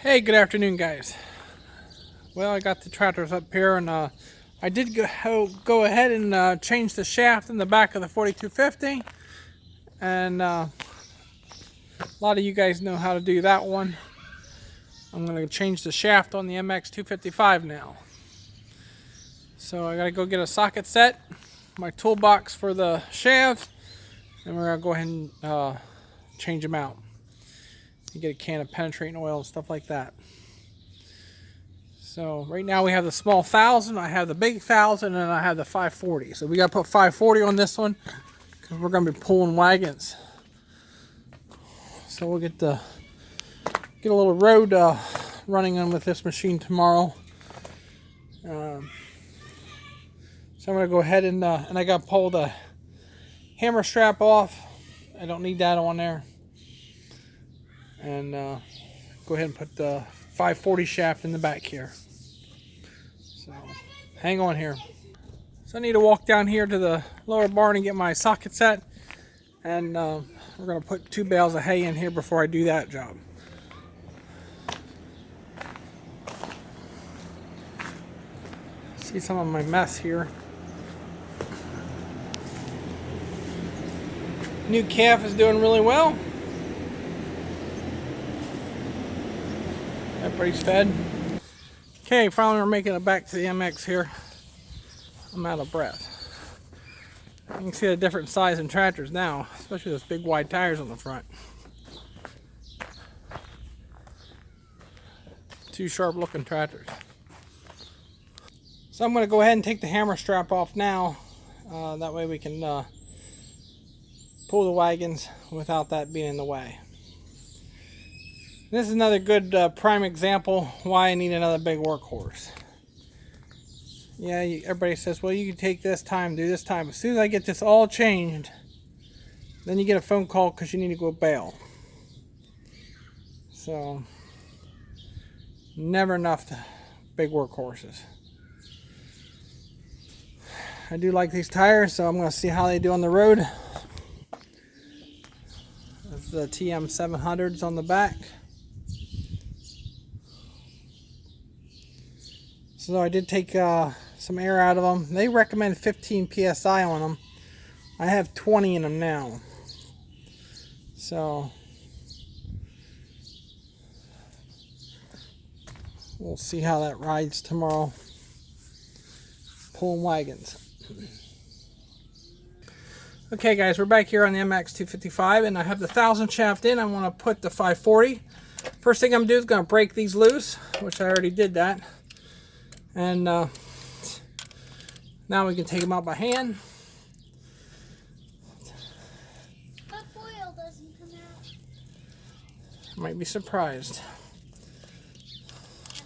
Hey, good afternoon, guys. Well, I got the tractors up here, and I did go ahead and change the shaft in the back of the 4250, and a lot of you guys know how to do that one. I'm going to change the shaft on the MX255 now. So I got to go get a socket set, my toolbox for the shafts, and we're going to go ahead and change them out. You get a can of penetrating oil and stuff like that. So right now we have the small 1000, I have the big 1000, and I have the 540. So we got to put 540 on this one because we're going to be pulling wagons. So we'll get a little road running on with this machine tomorrow. So I'm going to go ahead and I got to pull the hammer strap off. I don't need that on there. And go ahead and put the 540 shaft in the back here. So hang on here. So I need to walk down here to the lower barn and get my socket set, and we're going to put 2 bales of hay in here before I do that job. See some of my mess here. New calf is doing really well. Everybody's fed. Okay, finally we're making it back to the MX here. I'm out of breath. You can see the different size in tractors now, especially those big wide tires on the front. 2 sharp looking tractors. So I'm going to go ahead and take the hammer strap off now. That way we can pull the wagons without that being in the way. This is another good prime example why I need another big workhorse. Yeah, everybody says, well, you can take this time, do this time. As soon as I get this all changed, then you get a phone call because you need to go bale. So, never enough big workhorses. I do like these tires, so I'm going to see how they do on the road. That's the TM 700s on the back. So I did take some air out of them. They recommend 15 psi on them. I have 20 in them now. So we'll see how that rides tomorrow. Pulling wagons. Okay guys, we're back here on the MX255, and I have the 1000 shaft in. I want to put the 540. First thing I'm going to do is going to break these loose, which I already did that. And now we can take them out by hand. That foil doesn't come out. Might be surprised. I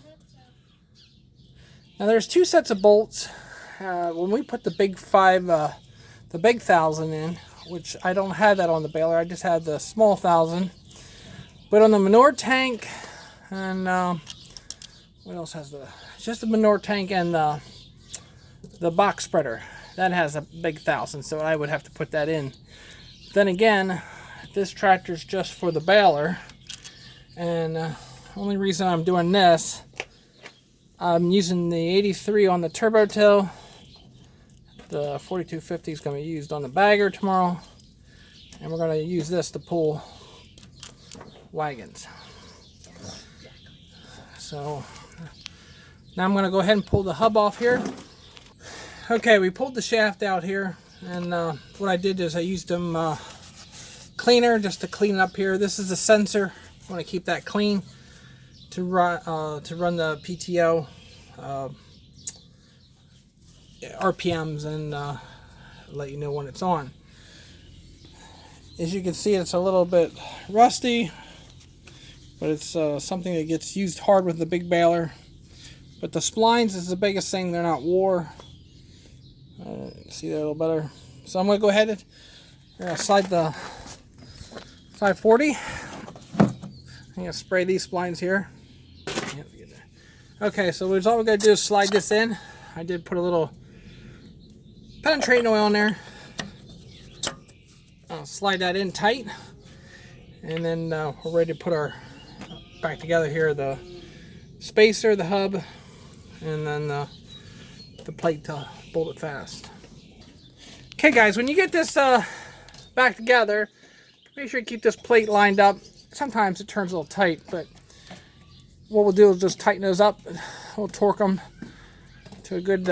hope so. Now there's 2 sets of bolts. When we put the big 1000 in, which I don't have that on the baler, I just had the small 1000. But on the manure tank, and what else has just the manure tank and the box spreader, that has a big 1000, so I would have to put that in. Then again, this tractor's just for the baler, and only reason I'm doing this, I'm using the 83 on the turbo till. The 4250 is going to be used on the bagger tomorrow, and we're going to use this to pull wagons. So now I'm going to go ahead and pull the hub off here. Okay, we pulled the shaft out here, and what I did is I used them cleaner just to clean it up here. This is a sensor. I want to keep that clean to run the PTO RPMs and let you know when it's on. As you can see, it's a little bit rusty, but it's something that gets used hard with the big baler. But the splines is the biggest thing. They're not wore. See that a little better. So I'm going to go ahead and slide the 540. I'm going to spray these splines here. Okay, so all we got to do is slide this in. I did put a little penetrating oil in there. I'll slide that in tight, and then we're ready to put our back together here, the spacer, the hub, and then the plate to bolt it fast. Okay guys, when you get this back together, make sure you keep this plate lined up. Sometimes it turns a little tight, but what we'll do is just tighten those up. We'll torque them to a good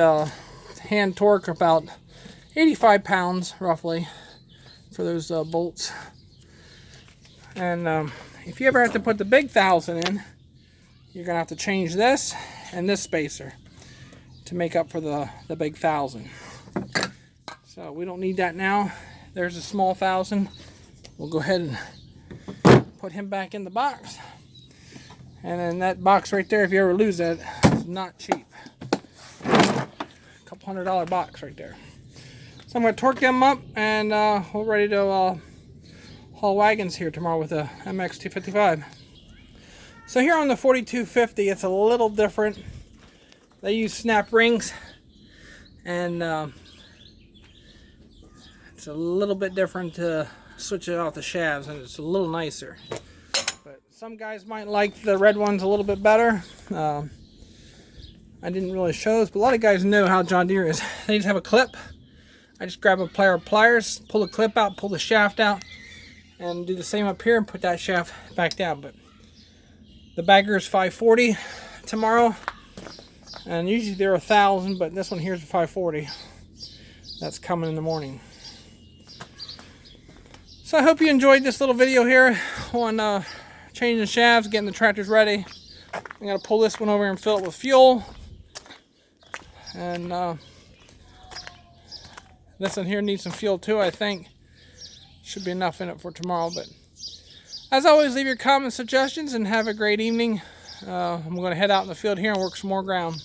hand torque, about 85 pounds roughly for those bolts. And if you ever have to put the big 1000 in, you're gonna have to change this and this spacer to make up for the big 1000. So we don't need that now. There's a small 1000. We'll go ahead and put him back in the box. And then that box right there, if you ever lose that, it's not cheap. Couple $100 box right there. So I'm going to torque them up, and we're ready to haul wagons here tomorrow with a MX 255. So here on the 4250, it's a little different. They use snap rings, and it's a little bit different to switch it off the shafts, and it's a little nicer. But some guys might like the red ones a little bit better. I didn't really show this, but a lot of guys know how John Deere is. They just have a clip. I just grab a pair of pliers, pull the clip out, pull the shaft out, and do the same up here and put that shaft back down. But the bagger is 540 tomorrow, and usually they're 1000, but this one here is 540. That's coming in the morning. So I hope you enjoyed this little video here on changing shafts, getting the tractors ready. I'm going to pull this one over and fill it with fuel. And this one here needs some fuel too, I think. Should be enough in it for tomorrow. But as always, leave your comments, suggestions, and have a great evening. I'm going to head out in the field here and work some more ground.